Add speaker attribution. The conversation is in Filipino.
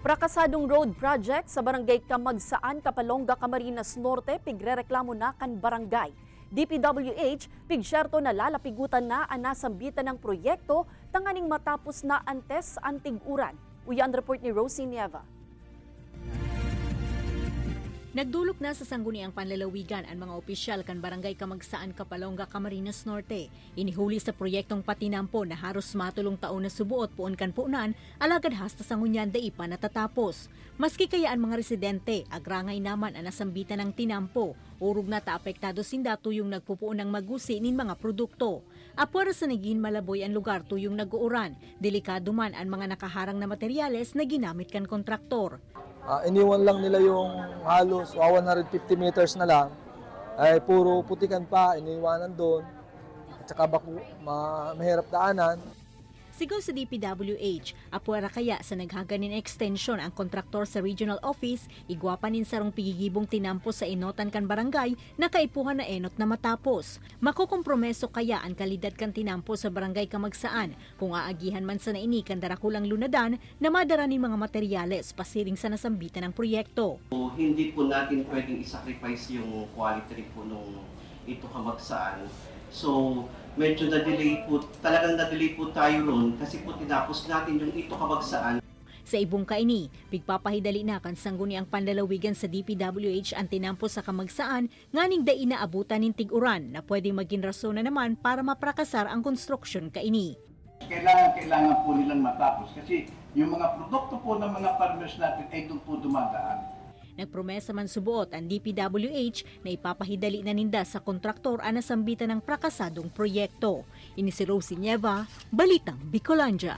Speaker 1: Prakasadong road project sa barangay Kamagsaan, Kapalonga, Camarines Norte, pigrereklamo na kan barangay. DPWH, pigsyerto na lalapigutan na ang nasambitan ng proyekto, tanganing matapos na antes antig uran. Uyan report ni Rosie Nieva.
Speaker 2: Nagdulok na sa sangguniang panlalawigan ang mga opisyal kan barangay Kamagsaan, Kapalonga, Camarines Norte. Inihuli sa proyektong Patinampo na haros matulong taon na subuot puon kan puunan, alagad hasta sangunyan da ipa natatapos. Maski kaya ang mga residente, agrangay naman ang nasambitan ng tinampo, urog na taapektado sinda tuyong nagpupuon ng magusi nin mga produkto. Apwara sa naging malaboy ang lugar tuyong nag-uuran, delikado man ang mga nakaharang na materyales na ginamit kan kontraktor.
Speaker 3: Iniwan lang nila yung halos 150 meters na lang, ay puro putikan pa, iniwanan doon, at saka mahirap daanan.
Speaker 2: Sigaw sa DPWH, apwara kaya sa naghaganin extension ang kontraktor sa regional office, igwapanin sarong pigigibong tinampo sa inotan kan barangay na kaipuhan na enot na matapos. Makukompromeso kaya ang kalidad kan tinampo sa barangay Kamagsaan kung aagihan man sa naini kan darakulang lunadan na madara ni mga materyales pasiring sa nasambitan ng proyekto.
Speaker 4: Hindi po natin pwedeng isacrifice yung quality po nung ito Kamagsaan. So, medyo na-delay po, talagang na-delay po tayo ron kasi po tinapos natin yung ito Kamagsaan.
Speaker 2: Sa ibong kaini, pigpapahidali na kan sangguni ang panlalawigan sa DPWH ang tinampo sa Kamagsaan nganing da inaabutan nin tig-uran na pwedeng maging rason na naman para maprakasar ang konstruksyon kaini.
Speaker 5: Kailangan po nilang matapos kasi yung mga produkto po ng mga farmers natin ay doon po dumadaan.
Speaker 2: Nagpromesa man subuot ang DPWH na ipapahidali na ninda sa kontraktor ang nasambitan ng prakasadong proyekto. Ini si Rosie Nieva, Balitang Bicolandia.